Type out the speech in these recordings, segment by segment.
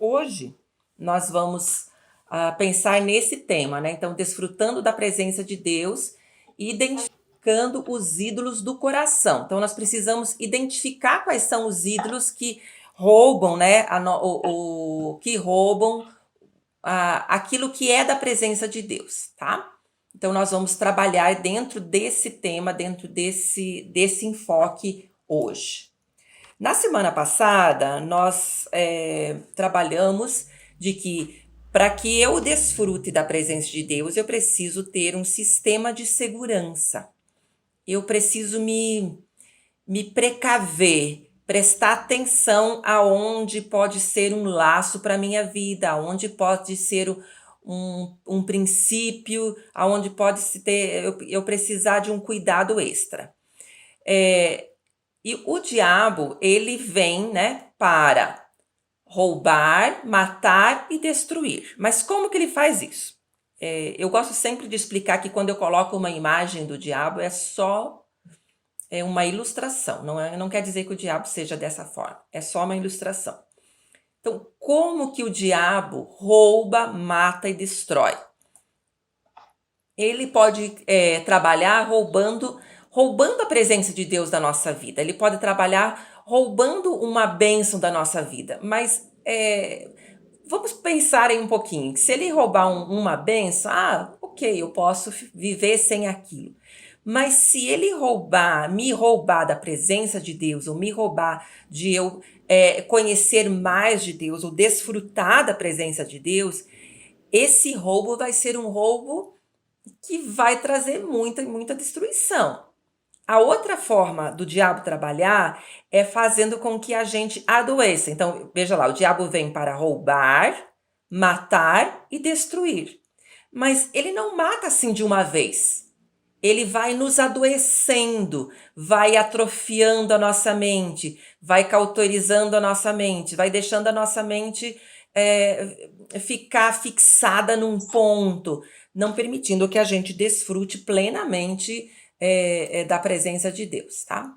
Hoje nós vamos pensar nesse tema, né? Então, desfrutando da presença de Deus e identificando os ídolos do coração. Então, nós precisamos identificar quais são os ídolos que roubam, né? Que roubam aquilo que é da presença de Deus, tá? Então, nós vamos trabalhar dentro desse tema, dentro desse enfoque hoje. Na semana passada, nós trabalhamos de que para que eu desfrute da presença de Deus, eu preciso ter um sistema de segurança. Eu preciso me precaver, prestar atenção aonde pode ser um laço para a minha vida, aonde pode ser um princípio, aonde pode se ter, eu precisar de um cuidado extra. E o diabo, ele vem, né, para roubar, matar e destruir. Mas como que ele faz isso? Eu gosto sempre de explicar que quando eu coloco uma imagem do diabo é só uma ilustração. Não quer dizer que o diabo seja dessa forma. É só uma ilustração. Então, como que o diabo rouba, mata e destrói? Ele pode trabalhar roubando a presença de Deus da nossa vida. Ele pode trabalhar roubando uma bênção da nossa vida. Mas vamos pensar aí um pouquinho. Se ele roubar uma bênção, ok, eu posso viver sem aquilo. Mas se ele me roubar da presença de Deus, ou me roubar de eu conhecer mais de Deus, ou desfrutar da presença de Deus, esse roubo vai ser um roubo que vai trazer muita destruição. A outra forma do diabo trabalhar é fazendo com que a gente adoeça. Então, veja lá, o diabo vem para roubar, matar e destruir. Mas ele não mata assim de uma vez. Ele vai nos adoecendo, vai atrofiando a nossa mente, vai cauterizando a nossa mente, vai deixando a nossa mente ficar fixada num ponto, não permitindo que a gente desfrute plenamente da presença de Deus, tá?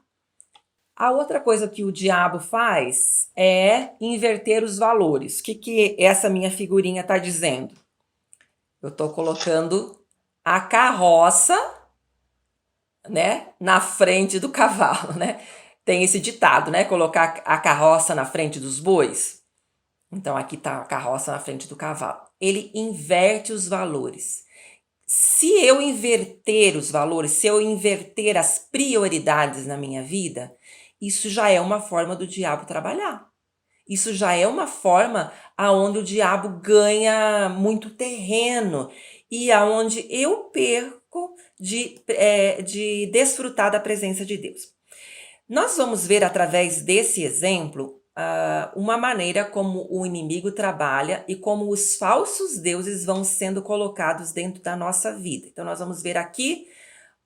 A outra coisa que o diabo faz é inverter os valores. O que essa minha figurinha está dizendo? Eu estou colocando a carroça, né, na frente do cavalo, né? Tem esse ditado, né? Colocar a carroça na frente dos bois. Então, aqui está a carroça na frente do cavalo. Ele inverte os valores. Se eu inverter os valores, se eu inverter as prioridades na minha vida, isso já é uma forma do diabo trabalhar. Isso já é uma forma aonde o diabo ganha muito terreno e aonde eu perco de desfrutar da presença de Deus. Nós vamos ver através desse exemplo uma maneira como o inimigo trabalha e como os falsos deuses vão sendo colocados dentro da nossa vida. Então, nós vamos ver aqui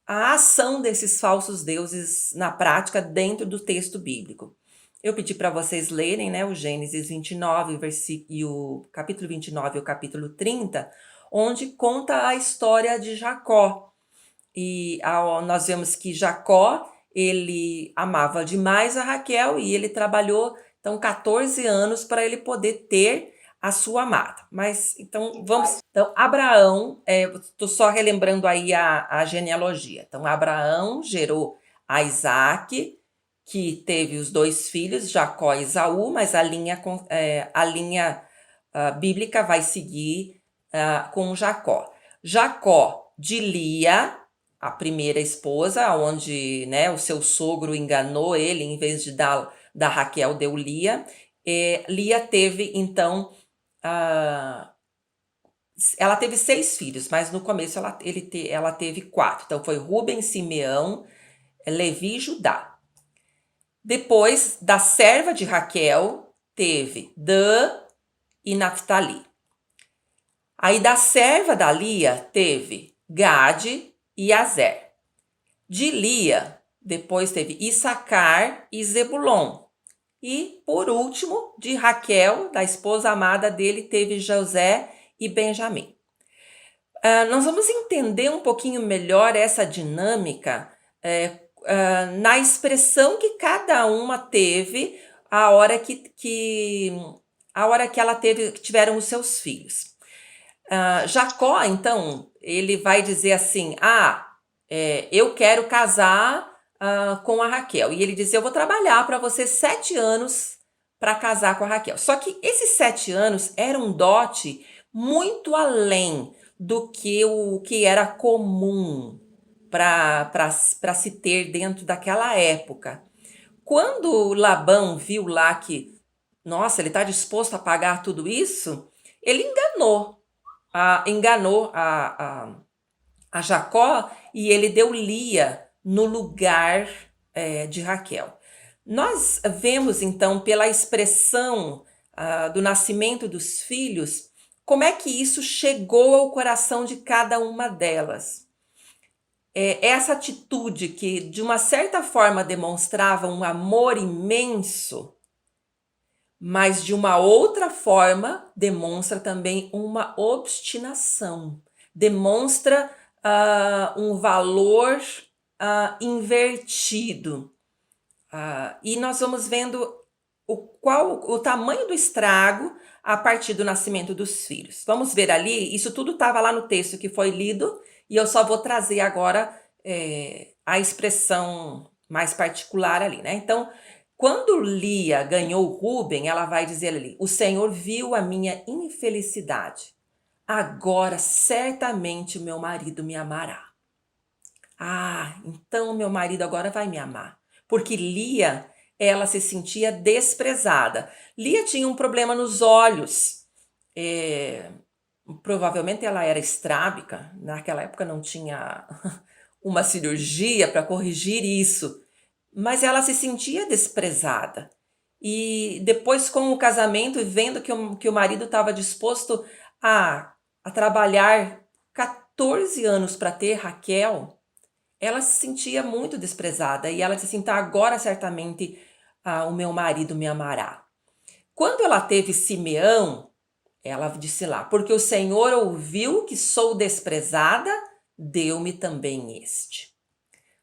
a ação desses falsos deuses na prática dentro do texto bíblico. Eu pedi para vocês lerem, né, o Gênesis 29 e o capítulo 29 e o capítulo 30, onde conta a história de Jacó. E nós vemos que Jacó, ele amava demais a Raquel e ele trabalhou, então, 14 anos para ele poder ter a sua amada. Mas, então, vamos... Então, Abraão, estou só relembrando aí a genealogia. Então, Abraão gerou a Isaac, que teve os 2 filhos, Jacó e Esaú, mas a linha bíblica vai seguir com Jacó. Jacó de Lia, a primeira esposa, onde, né, o seu sogro enganou ele, em vez de dar da Raquel, deu Lia. Lia teve, então, ela teve 6 filhos, mas no começo ela teve 4. Então, foi Rúben, Simeão, Levi e Judá. Depois, da serva de Raquel, teve Dan e Naphtali. Aí, da serva da Lia, teve Gade e Azer. De Lia, depois teve Issacar e Zebulon. E, por último, de Raquel, da esposa amada dele, teve José e Benjamim. Nós vamos entender um pouquinho melhor essa dinâmica na expressão que cada uma teve a hora que a hora que tiveram os seus filhos. Jacó, então, ele vai dizer assim, eu quero casar com a Raquel. E ele diz, eu vou trabalhar para você 7 anos para casar com a Raquel. Só que esses 7 anos eram um dote muito além do que o que era comum para se ter dentro daquela época. Quando Labão viu lá que, nossa, ele está disposto a pagar tudo isso, ele enganou a Jacó e ele deu Lia no lugar de Raquel. Nós vemos então pela expressão do nascimento dos filhos, como é que isso chegou ao coração de cada uma delas. Essa atitude que de uma certa forma demonstrava um amor imenso, mas de uma outra forma demonstra também uma obstinação, demonstra um valor invertido. E nós vamos vendo o tamanho do estrago a partir do nascimento dos filhos. Vamos ver ali, isso tudo estava lá no texto que foi lido, e eu só vou trazer agora a expressão mais particular ali, né? Então, quando Lia ganhou Rúben, ela vai dizer ali, o Senhor viu a minha infelicidade. Agora certamente o meu marido me amará. Então meu marido agora vai me amar. Porque Lia, ela se sentia desprezada. Lia tinha um problema nos olhos. Provavelmente ela era estrábica. Naquela época não tinha uma cirurgia para corrigir isso. Mas ela se sentia desprezada. E depois, com o casamento, e vendo que o marido estava disposto a trabalhar 14 anos para ter Raquel, ela se sentia muito desprezada. E ela disse assim, agora certamente o meu marido me amará. Quando ela teve Simeão, ela disse lá, porque o Senhor ouviu que sou desprezada, deu-me também este.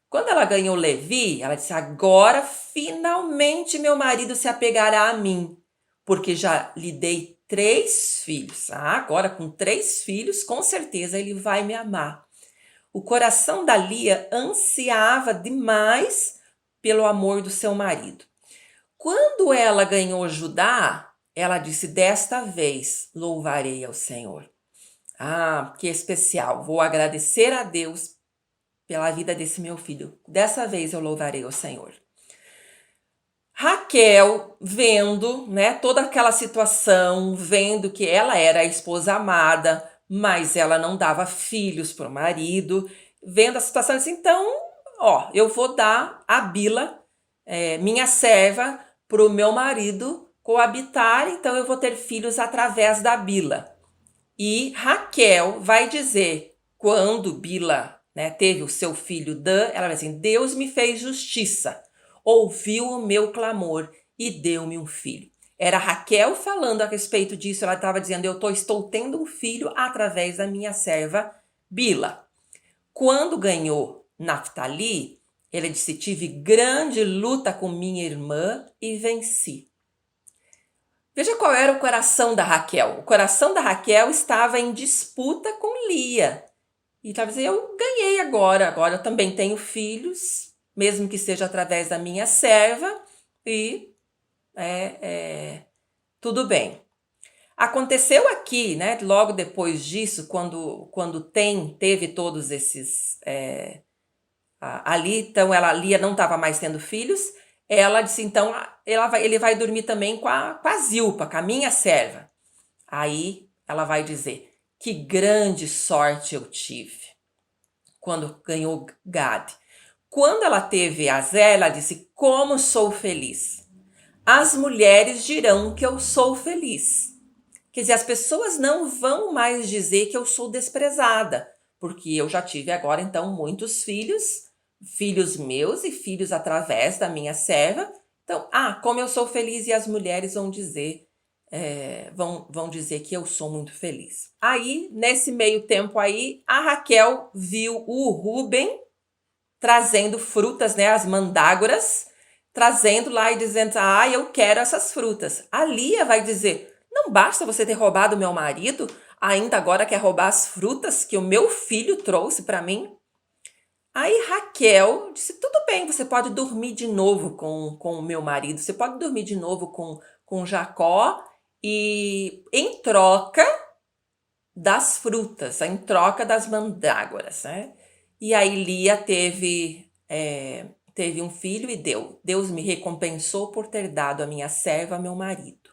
Quando ela ganhou Levi, ela disse, agora finalmente meu marido se apegará a mim, porque já lhe dei 3 filhos. Agora com 3 filhos, com certeza ele vai me amar. O coração da Lia ansiava demais pelo amor do seu marido. Quando ela ganhou Judá, ela disse, desta vez louvarei ao Senhor. Que especial, vou agradecer a Deus pela vida desse meu filho. Dessa vez eu louvarei ao Senhor. Raquel, vendo, né, toda aquela situação, vendo que ela era a esposa amada, mas ela não dava filhos para o marido, vendo a situação, disse, então, eu vou dar a Bila, minha serva, para o meu marido coabitar, então eu vou ter filhos através da Bila. E Raquel vai dizer, quando Bila, né, teve o seu filho Dan, ela vai dizer, Deus me fez justiça, ouviu o meu clamor e deu-me um filho. Era Raquel falando a respeito disso, ela estava dizendo, estou tendo um filho através da minha serva Bila. Quando ganhou Naftali, ele disse, tive grande luta com minha irmã e venci. Veja qual era o coração da Raquel. O coração da Raquel estava em disputa com Lia. E estava dizendo, eu ganhei agora eu também tenho filhos, mesmo que seja através da minha serva, e tudo bem. Aconteceu aqui, né, logo depois disso, quando teve todos esses... ali, então, Lia não estava mais tendo filhos, ela disse, então, ele vai dormir também com a Zilpa, com a minha serva. Aí ela vai dizer, que grande sorte eu tive quando ganhou Gad. Quando ela teve Azer, ela disse, como sou feliz. As mulheres dirão que eu sou feliz. Quer dizer, as pessoas não vão mais dizer que eu sou desprezada, porque eu já tive agora, então, muitos filhos meus e filhos através da minha serva. Então, como eu sou feliz, e as mulheres vão dizer, vão dizer que eu sou muito feliz. Aí, nesse meio tempo aí, a Raquel viu o Rúben trazendo frutas, né, as mandrágoras, trazendo lá e dizendo, eu quero essas frutas. A Lia vai dizer, Não basta você ter roubado meu marido, ainda agora quer roubar as frutas que o meu filho trouxe para mim? Aí Raquel disse: tudo bem, você pode dormir de novo com o meu marido, você pode dormir de novo com Jacó, e em troca das frutas, em troca das mandrágoras, né? E aí Lia teve um filho e deu. Deus me recompensou por ter dado a minha serva, meu marido.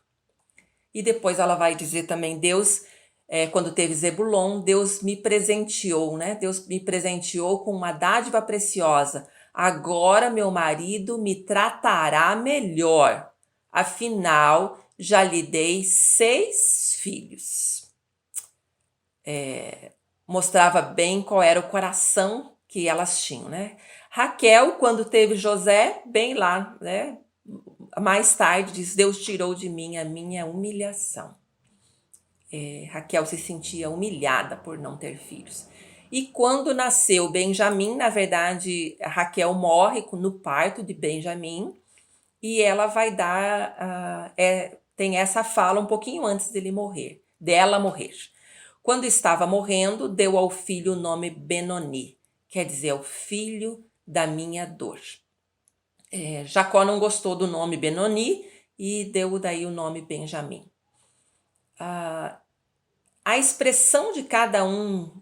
E depois ela vai dizer também, quando teve Zebulon, Deus me presenteou, né? Deus me presenteou com uma dádiva preciosa. Agora meu marido me tratará melhor. Afinal, já lhe dei 6 filhos. Mostrava bem qual era o coração que elas tinham, né? Raquel, quando teve José, bem lá, né? Mais tarde diz: Deus tirou de mim a minha humilhação. Raquel se sentia humilhada por não ter filhos. E quando nasceu Benjamim, na verdade, Raquel morre no parto de Benjamim, e ela vai dar, tem essa fala um pouquinho antes dela morrer. Quando estava morrendo, deu ao filho o nome Benoni, quer dizer, o filho da minha dor. Jacó não gostou do nome Benoni e deu daí o nome Benjamim. A expressão de cada um,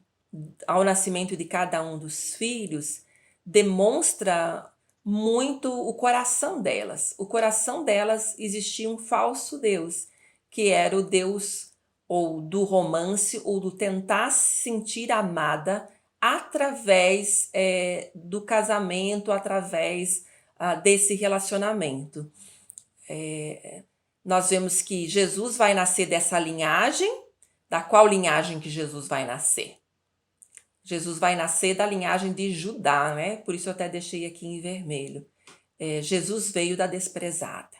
ao nascimento de cada um dos filhos, demonstra muito o coração delas. O coração delas existia um falso Deus, que era o Deus ou do romance ou do tentar se sentir amada através do casamento, através desse relacionamento. Nós vemos que Jesus vai nascer dessa linhagem. Da qual linhagem que Jesus vai nascer? Jesus vai nascer da linhagem de Judá, né? Por isso eu até deixei aqui em vermelho. Jesus veio da desprezada.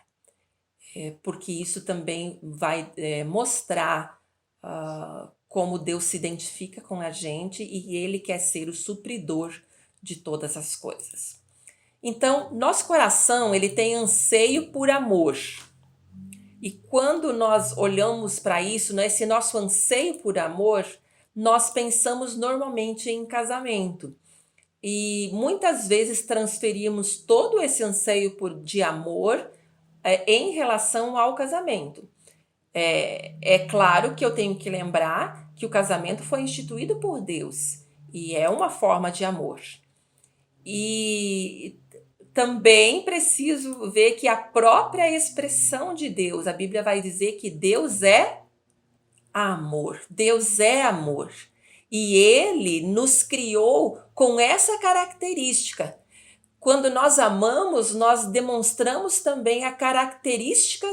Porque isso também vai mostrar como Deus se identifica com a gente e Ele quer ser o supridor de todas as coisas. Então, nosso coração, ele tem anseio por amor. E quando nós olhamos para isso, nesse nosso anseio por amor, nós pensamos normalmente em casamento. E muitas vezes transferimos todo esse anseio de amor em relação ao casamento. É claro que eu tenho que lembrar que o casamento foi instituído por Deus e é uma forma de amor. E também preciso ver que a própria expressão de Deus, a Bíblia vai dizer que Deus é amor. Deus é amor. E Ele nos criou com essa característica. Quando nós amamos, nós demonstramos também a característica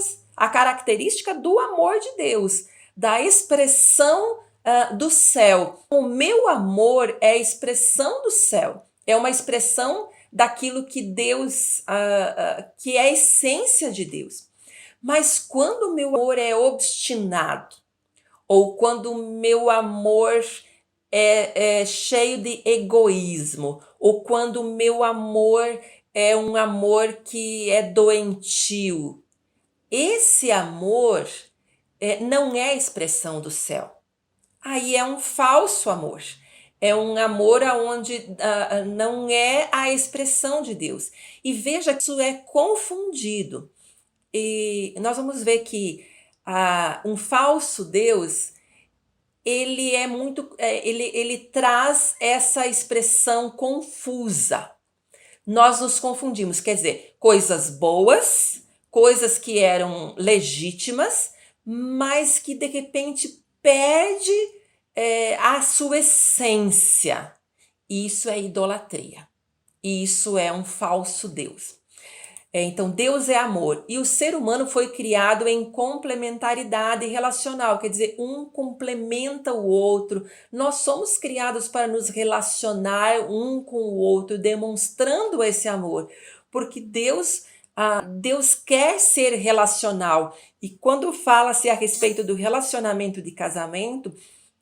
do amor de Deus, da expressão do céu. O meu amor é a expressão do céu, é uma expressão daquilo que Deus, que é a essência de Deus. Mas quando o meu amor é obstinado, ou quando o meu amor é cheio de egoísmo, ou quando o meu amor é um amor que é doentio, esse amor não é a expressão do céu. Aí é um falso amor. É um amor onde não é a expressão de Deus. E veja que isso é confundido. E nós vamos ver que um falso Deus, ele é muito, ele traz essa expressão confusa. Nós nos confundimos, quer dizer, coisas boas, coisas que eram legítimas, mas que de repente perde a sua essência. Isso é idolatria. Isso é um falso Deus. Então, Deus é amor. E o ser humano foi criado em complementaridade relacional, quer dizer, um complementa o outro. Nós somos criados para nos relacionar um com o outro, demonstrando esse amor. Porque Deus quer ser relacional. E quando fala-se a respeito do relacionamento de casamento,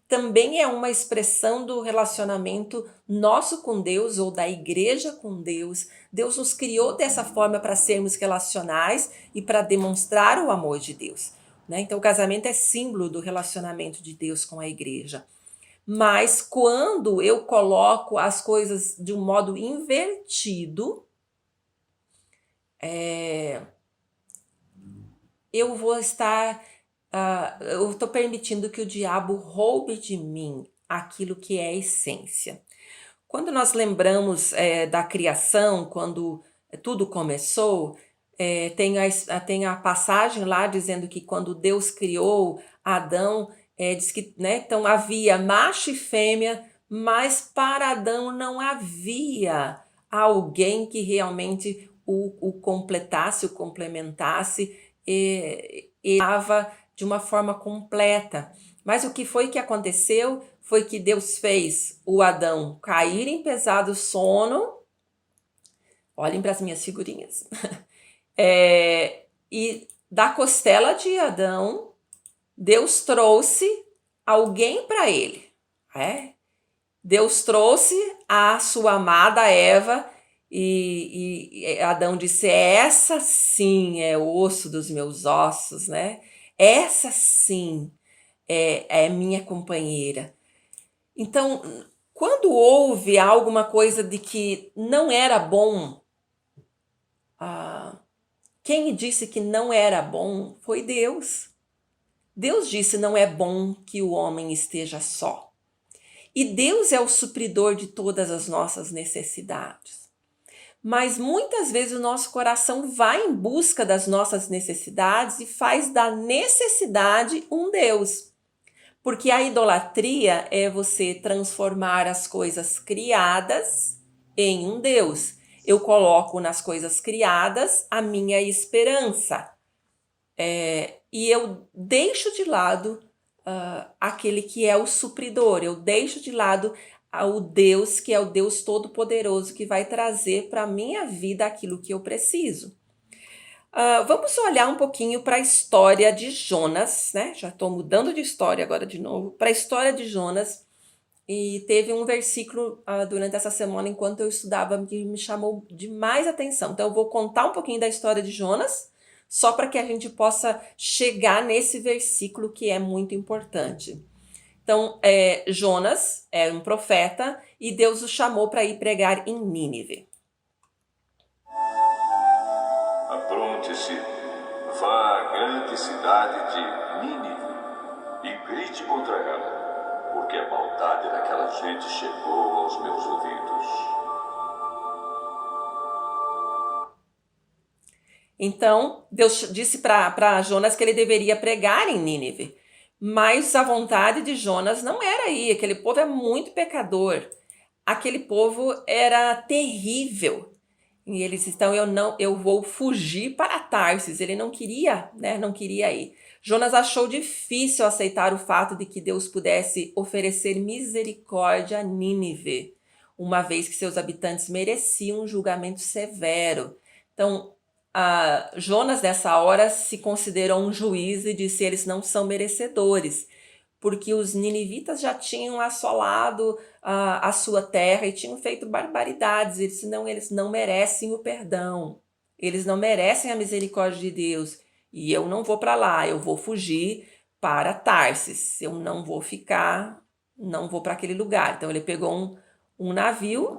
também é uma expressão do relacionamento nosso com Deus ou da igreja com Deus. Deus nos criou dessa forma para sermos relacionais e para demonstrar o amor de Deus. né? Então, o casamento é símbolo do relacionamento de Deus com a igreja. Mas quando eu coloco as coisas de um modo invertido, eu vou estar, eu estou permitindo que o diabo roube de mim aquilo que é a essência. Quando nós lembramos da criação, quando tudo começou, tem a passagem lá dizendo que quando Deus criou Adão, diz que, né, então havia macho e fêmea, mas para Adão não havia alguém que realmente o completasse, o complementasse, e estava de uma forma completa. Mas o que foi que aconteceu foi que Deus fez o Adão cair em pesado sono. Olhem para as minhas figurinhas. E da costela de Adão, Deus trouxe alguém para ele. Deus trouxe a sua amada Eva e Adão disse: essa sim é osso dos meus ossos, né? Essa sim é minha companheira. Então, quando houve alguma coisa de que não era bom, quem disse que não era bom foi Deus. Deus disse: não é bom que o homem esteja só. E Deus é o supridor de todas as nossas necessidades. Mas muitas vezes o nosso coração vai em busca das nossas necessidades e faz da necessidade um Deus. Porque a idolatria é você transformar as coisas criadas em um Deus. Eu coloco nas coisas criadas a minha esperança. E eu deixo de lado aquele que é o supridor. Eu deixo de lado o Deus que é o Deus Todo-Poderoso que vai trazer para a minha vida aquilo que eu preciso. Vamos olhar um pouquinho para a história de Jonas, né? Já estou mudando de história agora de novo, para a história de Jonas. E teve um versículo durante essa semana, enquanto eu estudava, que me chamou demais atenção. Então eu vou contar um pouquinho da história de Jonas, só para que a gente possa chegar nesse versículo que é muito importante. Então, Jonas era um profeta e Deus o chamou para ir pregar em Nínive. Apronte-se, vá à grande cidade de Nínive e grite contra ela, porque a maldade daquela gente chegou aos meus ouvidos. Então, Deus disse para Jonas que ele deveria pregar em Nínive. Mas a vontade de Jonas não era ir. Aquele povo é muito pecador. Aquele povo era terrível. E eles então eu vou fugir para Tarsis. Ele não queria, né? Não queria ir. Jonas achou difícil aceitar o fato de que Deus pudesse oferecer misericórdia a Nínive, uma vez que seus habitantes mereciam um julgamento severo. Então, Jonas nessa hora se considerou um juiz e disse: eles não são merecedores, porque os ninivitas já tinham assolado a sua terra e tinham feito barbaridades. Ele disse: não, eles não merecem o perdão, eles não merecem a misericórdia de Deus, e eu não vou para lá, eu vou fugir para Tarsis, eu não vou ficar, não vou para aquele lugar. Então ele pegou um navio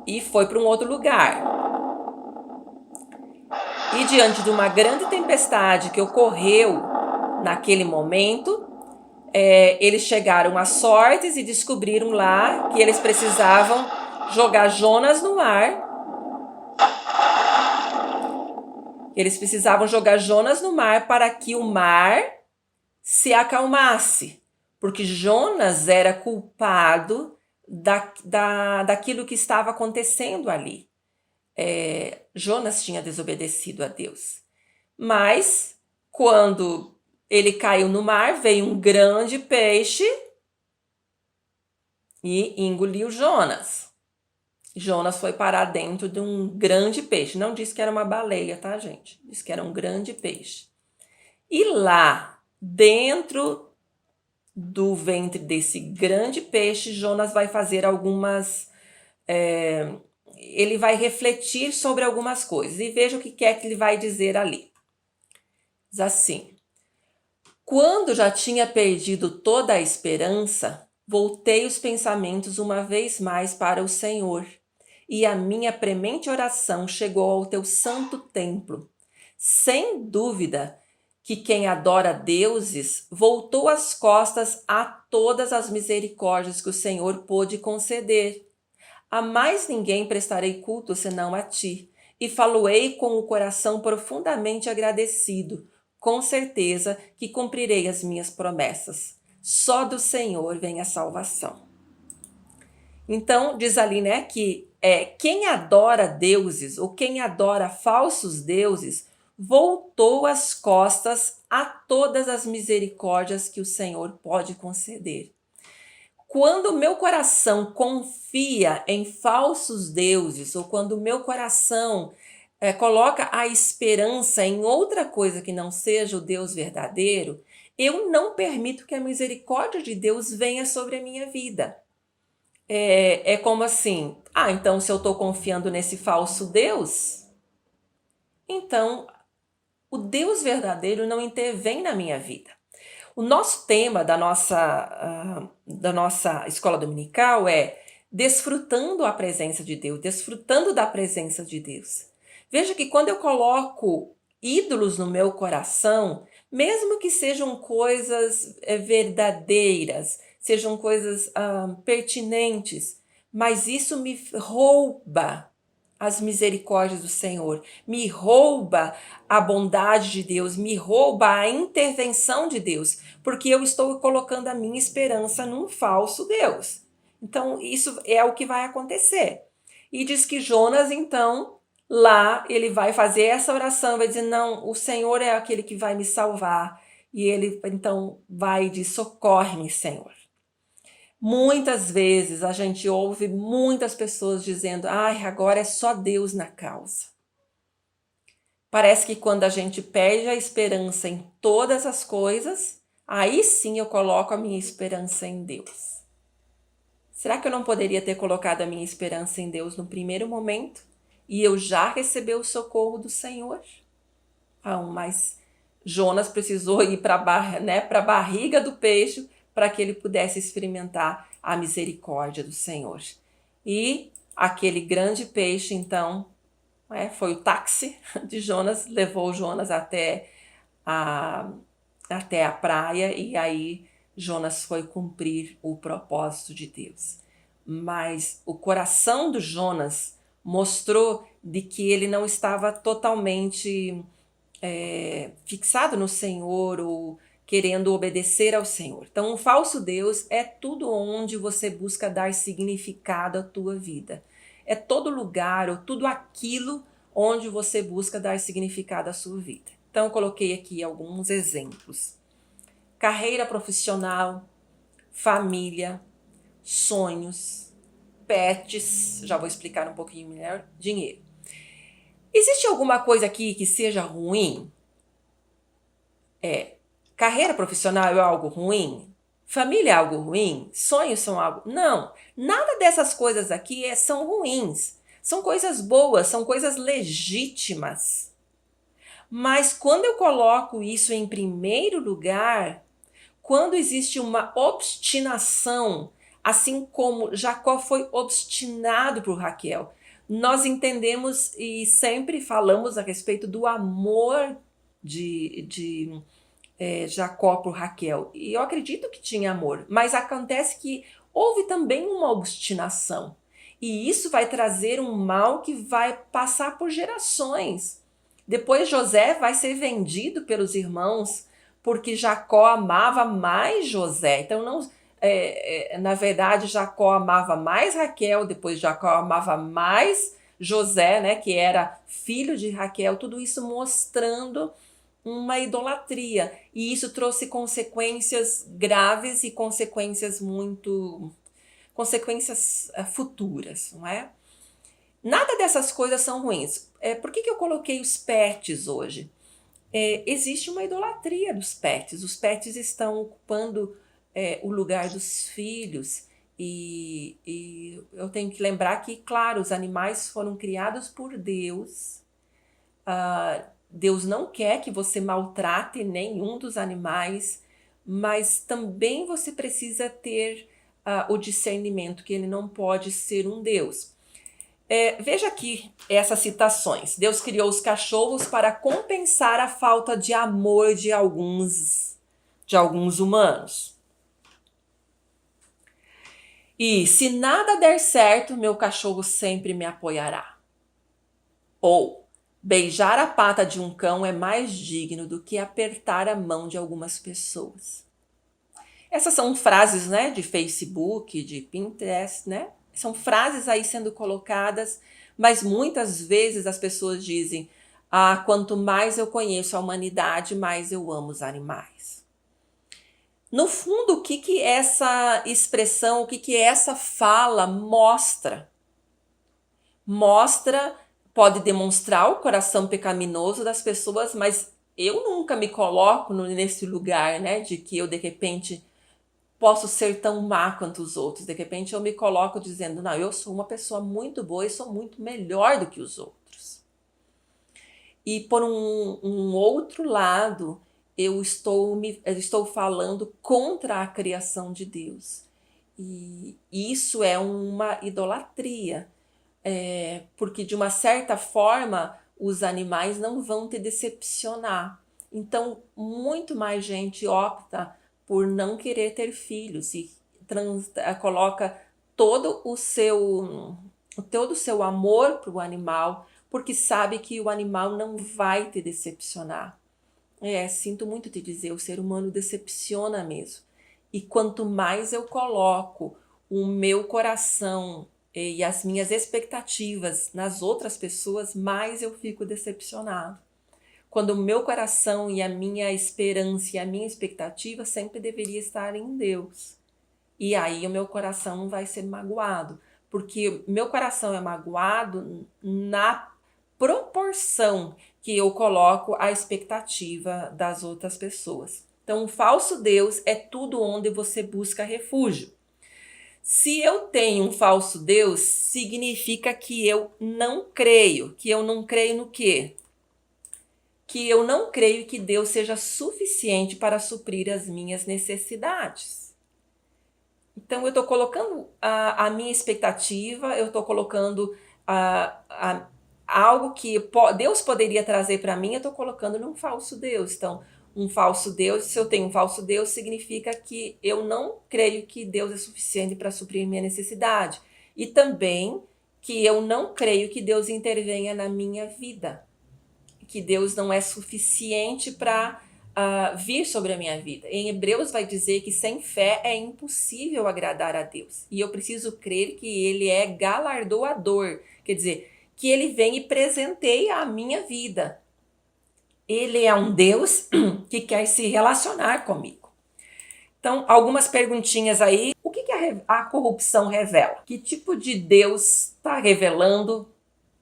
e foi para um outro lugar. E diante de uma grande tempestade que ocorreu naquele momento, eles chegaram a Sórtis e descobriram lá que eles precisavam jogar Jonas no mar. Eles precisavam jogar Jonas no mar para que o mar se acalmasse, porque Jonas era culpado daquilo que estava acontecendo ali. Jonas tinha desobedecido a Deus. Mas, quando ele caiu no mar, veio um grande peixe e engoliu Jonas. Jonas foi parar dentro de um grande peixe. Não disse que era uma baleia, tá, gente? Disse que era um grande peixe. E lá, dentro do ventre desse grande peixe, Jonas vai fazer algumas ele vai refletir sobre algumas coisas. E veja o que é que ele vai dizer ali. Diz assim: quando já tinha perdido toda a esperança, voltei os pensamentos uma vez mais para o Senhor, e a minha premente oração chegou ao teu santo templo. Sem dúvida que quem adora deuses voltou as costas a todas as misericórdias que o Senhor pôde conceder. A mais ninguém prestarei culto senão a ti, e faloei com o coração profundamente agradecido. Com certeza que cumprirei as minhas promessas. Só do Senhor vem a salvação. Então, diz ali, né, que quem adora deuses ou quem adora falsos deuses voltou as costas a todas as misericórdias que o Senhor pode conceder. Quando o meu coração confia em falsos deuses, ou quando o meu coração coloca a esperança em outra coisa que não seja o Deus verdadeiro, eu não permito que a misericórdia de Deus venha sobre a minha vida. É como assim, então se eu estou confiando nesse falso Deus, então o Deus verdadeiro não intervém na minha vida. O nosso tema da nossa escola dominical é desfrutando a presença de Deus, desfrutando da presença de Deus. Veja que quando eu coloco ídolos no meu coração, mesmo que sejam coisas verdadeiras, sejam coisas pertinentes, mas isso me rouba as misericórdias do Senhor, me rouba a bondade de Deus, me rouba a intervenção de Deus, porque eu estou colocando a minha esperança num falso Deus. Então, isso é o que vai acontecer. E diz que Jonas, então, lá ele vai fazer essa oração, vai dizer, não, o Senhor é aquele que vai me salvar. E ele, então, vai dizer, socorre-me, Senhor. Muitas vezes a gente ouve muitas pessoas dizendo, agora é só Deus na causa. Parece que quando a gente perde a esperança em todas as coisas, aí sim eu coloco a minha esperança em Deus. Será que eu não poderia ter colocado a minha esperança em Deus no primeiro momento e eu já recebi o socorro do Senhor? Mas Jonas precisou ir para a barriga do peixe para que ele pudesse experimentar a misericórdia do Senhor. E aquele grande peixe, então, foi o táxi de Jonas, levou Jonas até a praia, e aí Jonas foi cumprir o propósito de Deus. Mas o coração do Jonas mostrou de que ele não estava totalmente fixado no Senhor ou querendo obedecer ao Senhor. Então, um falso Deus é tudo onde você busca dar significado à tua vida. É todo lugar ou tudo aquilo onde você busca dar significado à sua vida. Então, eu coloquei aqui alguns exemplos. Carreira profissional, família, sonhos, pets, já vou explicar um pouquinho melhor, dinheiro. Existe alguma coisa aqui que seja ruim? Carreira profissional é algo ruim? Família é algo ruim? Sonhos são algo... Não, nada dessas coisas aqui são ruins. São coisas boas, são coisas legítimas. Mas quando eu coloco isso em primeiro lugar, quando existe uma obstinação, assim como Jacó foi obstinado por Raquel, nós entendemos e sempre falamos a respeito do amor de Jacó por Raquel. E eu acredito que tinha amor, mas acontece que houve também uma obstinação. E isso vai trazer um mal que vai passar por gerações. Depois José vai ser vendido pelos irmãos, porque Jacó amava mais José. Então, na verdade, Jacó amava mais Raquel, depois Jacó amava mais José, né, que era filho de Raquel. Tudo isso mostrando uma idolatria. E isso trouxe consequências graves e consequências futuras, não é? Nada dessas coisas são ruins. Por que eu coloquei os pets hoje? Existe uma idolatria dos pets. Os pets estão ocupando o lugar dos filhos E eu tenho que lembrar que, claro, os animais foram criados por Deus. Deus não quer que você maltrate nenhum dos animais, mas também você precisa ter o discernimento que ele não pode ser um Deus. Veja aqui essas citações. Deus criou os cachorros para compensar a falta de amor de alguns humanos. E se nada der certo, meu cachorro sempre me apoiará. Ou beijar a pata de um cão é mais digno do que apertar a mão de algumas pessoas. Essas são frases, né, de Facebook, de Pinterest, né? São frases aí sendo colocadas, mas muitas vezes as pessoas dizem: quanto mais eu conheço a humanidade, mais eu amo os animais. No fundo, o que essa expressão, o que essa fala mostra? Pode demonstrar o coração pecaminoso das pessoas, mas eu nunca me coloco nesse lugar, né, de que eu, de repente, posso ser tão má quanto os outros. De repente, eu me coloco dizendo: não, eu sou uma pessoa muito boa e sou muito melhor do que os outros. E por um outro lado, eu estou falando contra a criação de Deus. E isso é uma idolatria. Porque de uma certa forma os animais não vão te decepcionar. Então, muito mais gente opta por não querer ter filhos e coloca todo o seu amor para o animal, porque sabe que o animal não vai te decepcionar. Sinto muito te dizer, o ser humano decepciona mesmo. E quanto mais eu coloco o meu coração e as minhas expectativas nas outras pessoas, mais eu fico decepcionado. Quando o meu coração e a minha esperança e a minha expectativa sempre deveria estar em Deus. E aí o meu coração não vai ser magoado, porque meu coração é magoado na proporção que eu coloco a expectativa das outras pessoas. Então, um falso Deus é tudo onde você busca refúgio. Se eu tenho um falso Deus, significa que eu não creio. Que eu não creio no quê? Que eu não creio que Deus seja suficiente para suprir as minhas necessidades. Então, eu estou colocando a minha expectativa, eu estou colocando algo que Deus poderia trazer para mim, eu estou colocando num falso Deus. Então, um falso Deus, se eu tenho um falso Deus, significa que eu não creio que Deus é suficiente para suprir minha necessidade. E também que eu não creio que Deus intervenha na minha vida. Que Deus não é suficiente para vir sobre a minha vida. Em Hebreus vai dizer que sem fé é impossível agradar a Deus. E eu preciso crer que Ele é galardoador. Quer dizer, que Ele vem e presenteia a minha vida. Ele é um Deus que quer se relacionar comigo. Então, algumas perguntinhas aí. O que a corrupção revela? Que tipo de Deus está revelando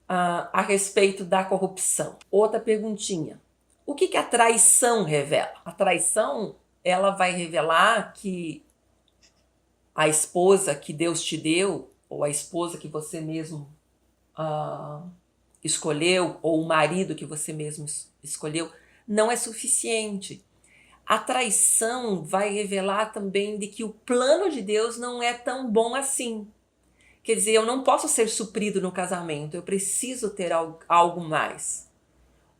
a respeito da corrupção? Outra perguntinha. O que a traição revela? A traição, ela vai revelar que a esposa que Deus te deu, ou a esposa que você mesmo escolheu, ou o marido que você mesmo escolheu, não é suficiente. A traição vai revelar também de que o plano de Deus não é tão bom assim. Quer dizer, eu não posso ser suprido no casamento, eu preciso ter algo mais.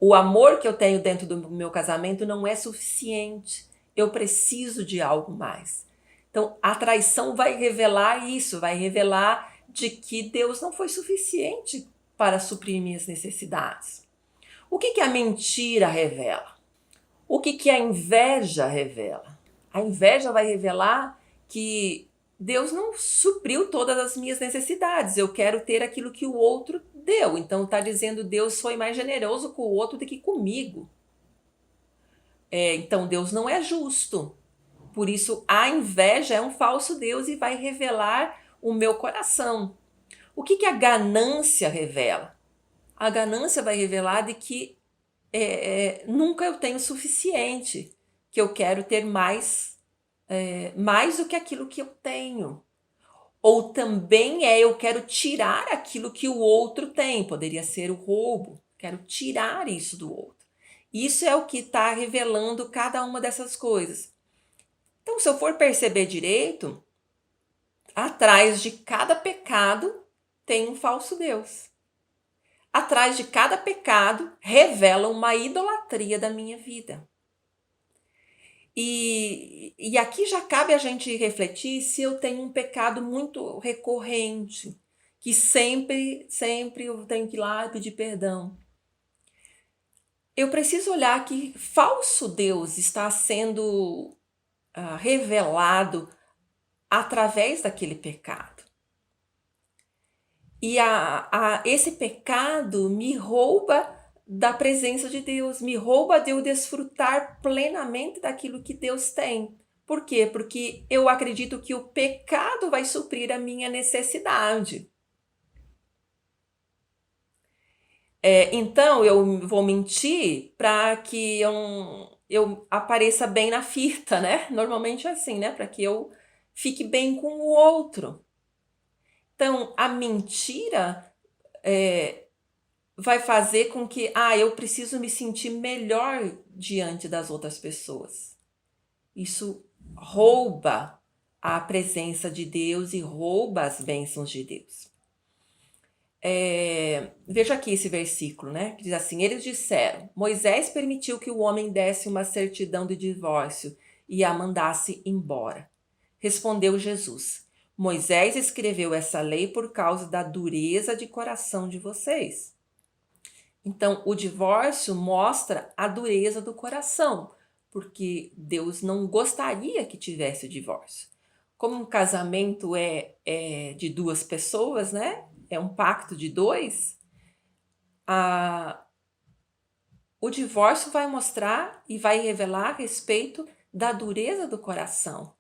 O amor que eu tenho dentro do meu casamento não é suficiente, eu preciso de algo mais. Então, a traição vai revelar isso, vai revelar de que Deus não foi suficiente para suprir minhas necessidades. O que a mentira revela? O que a inveja revela? A inveja vai revelar que Deus não supriu todas as minhas necessidades. Eu quero ter aquilo que o outro deu. Então está dizendo Deus foi mais generoso com o outro do que comigo. Então Deus não é justo. Por isso a inveja é um falso Deus e vai revelar o meu coração. O que a ganância revela? A ganância vai revelar de que nunca eu tenho o suficiente, que eu quero ter mais do que aquilo que eu tenho. Ou também eu quero tirar aquilo que o outro tem, poderia ser o roubo, quero tirar isso do outro. Isso é o que está revelando cada uma dessas coisas. Então, se eu for perceber direito, atrás de cada pecado tem um falso Deus. Atrás de cada pecado revela uma idolatria da minha vida. E aqui já cabe a gente refletir se eu tenho um pecado muito recorrente, que sempre eu tenho que ir lá e pedir perdão. Eu preciso olhar que falso Deus está sendo revelado através daquele pecado. E esse pecado me rouba da presença de Deus, me rouba de eu desfrutar plenamente daquilo que Deus tem. Por quê? Porque eu acredito que o pecado vai suprir a minha necessidade. Então eu vou mentir para que eu apareça bem na fita, né? Normalmente é assim, né? Para que eu fique bem com o outro. Então, a mentira vai fazer com que eu preciso me sentir melhor diante das outras pessoas. Isso rouba a presença de Deus e rouba as bênçãos de Deus. Veja aqui esse versículo, né? Que diz assim: eles disseram, Moisés permitiu que o homem desse uma certidão de divórcio e a mandasse embora. Respondeu Jesus: Moisés escreveu essa lei por causa da dureza de coração de vocês. Então, o divórcio mostra a dureza do coração, porque Deus não gostaria que tivesse o divórcio. Como um casamento é de duas pessoas, né? É um pacto de dois. O divórcio vai mostrar e vai revelar a respeito da dureza do coração.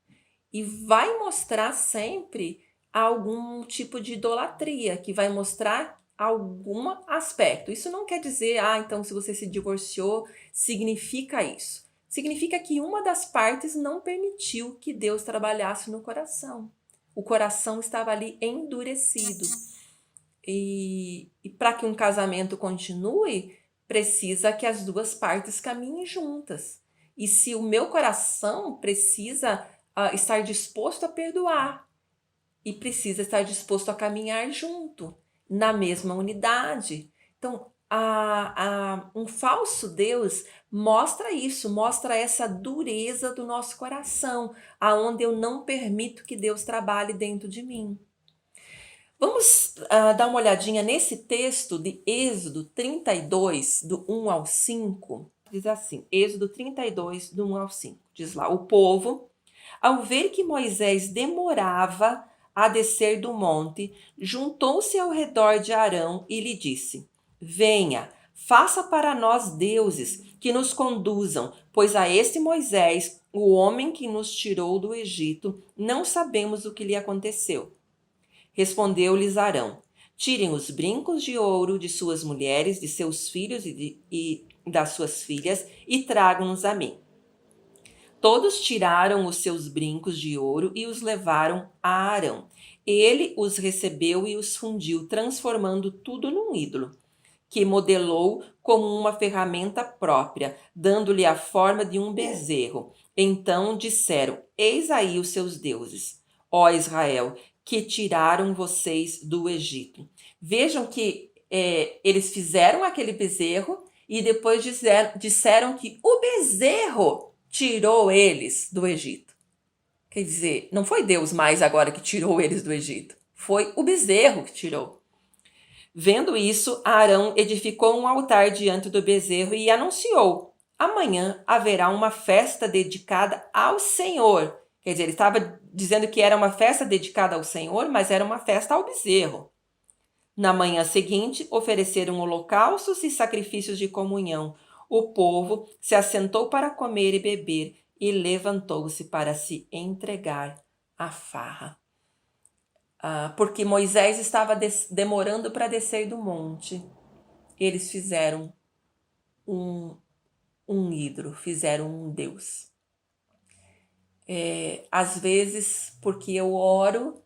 E vai mostrar sempre algum tipo de idolatria, que vai mostrar algum aspecto. Isso não quer dizer, então se você se divorciou, significa isso. Significa que uma das partes não permitiu que Deus trabalhasse no coração. O coração estava ali endurecido. E para que um casamento continue, precisa que as duas partes caminhem juntas. E se o meu coração precisa estar disposto a perdoar e precisa estar disposto a caminhar junto, na mesma unidade. Então, um falso Deus mostra isso, mostra essa dureza do nosso coração, aonde eu não permito que Deus trabalhe dentro de mim. Vamos dar uma olhadinha nesse texto de Êxodo 32, do 1 ao 5. Diz assim, Êxodo 32, do 1 ao 5. Diz lá, o povo, ao ver que Moisés demorava a descer do monte, juntou-se ao redor de Arão e lhe disse, venha, faça para nós deuses que nos conduzam, pois a este Moisés, o homem que nos tirou do Egito, não sabemos o que lhe aconteceu. Respondeu-lhes Arão, tirem os brincos de ouro de suas mulheres, de seus filhos e das suas filhas e tragam-nos a mim. Todos tiraram os seus brincos de ouro e os levaram a Arão. Ele os recebeu e os fundiu, transformando tudo num ídolo, que modelou como uma ferramenta própria, dando-lhe a forma de um bezerro. Então disseram, eis aí os seus deuses, ó Israel, que tiraram vocês do Egito. Vejam que eles fizeram aquele bezerro e depois disseram que o bezerro tirou eles do Egito. Quer dizer, não foi Deus mais agora que tirou eles do Egito. Foi o bezerro que tirou. Vendo isso, Arão edificou um altar diante do bezerro e anunciou, amanhã haverá uma festa dedicada ao Senhor. Quer dizer, ele estava dizendo que era uma festa dedicada ao Senhor, mas era uma festa ao bezerro. Na manhã seguinte, ofereceram holocaustos e sacrifícios de comunhão. O povo se assentou para comer e beber e levantou-se para se entregar à farra. Porque Moisés estava demorando para descer do monte. Eles fizeram um ídolo, fizeram um Deus. Às vezes, porque eu oro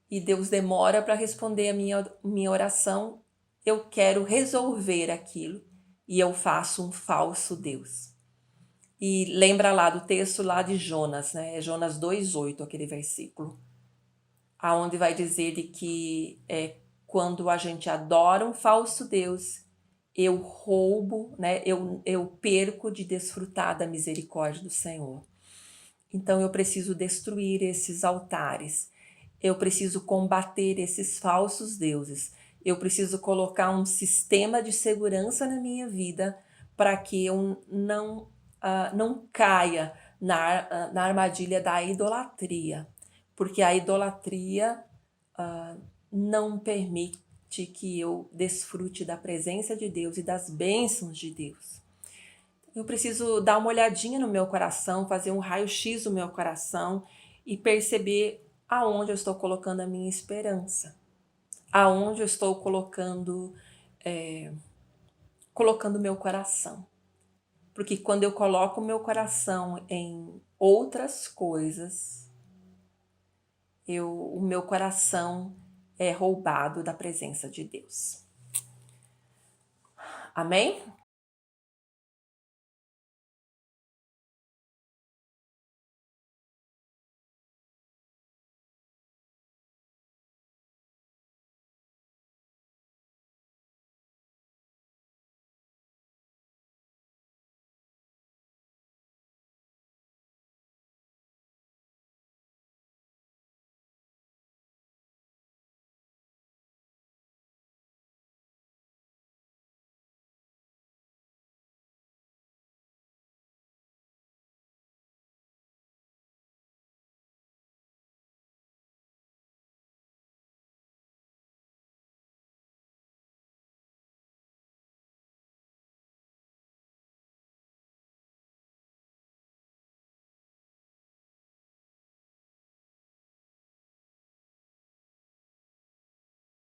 e Deus demora para responder a minha oração, eu quero resolver aquilo e eu faço um falso Deus. E lembra lá do texto lá de Jonas, né? É Jonas 2:8, aquele versículo, aonde vai dizer de que quando a gente adora um falso Deus, eu roubo, né? Eu perco de desfrutar da misericórdia do Senhor. Então eu preciso destruir esses altares. Eu preciso combater esses falsos deuses. Eu preciso colocar um sistema de segurança na minha vida para que eu não caia na armadilha da idolatria. Porque a idolatria não permite que eu desfrute da presença de Deus e das bênçãos de Deus. Eu preciso dar uma olhadinha no meu coração, fazer um raio-x do meu coração e perceber aonde eu estou colocando a minha esperança, aonde eu estou colocando o meu coração. Porque quando eu coloco o meu coração em outras coisas, o meu coração é roubado da presença de Deus. Amém?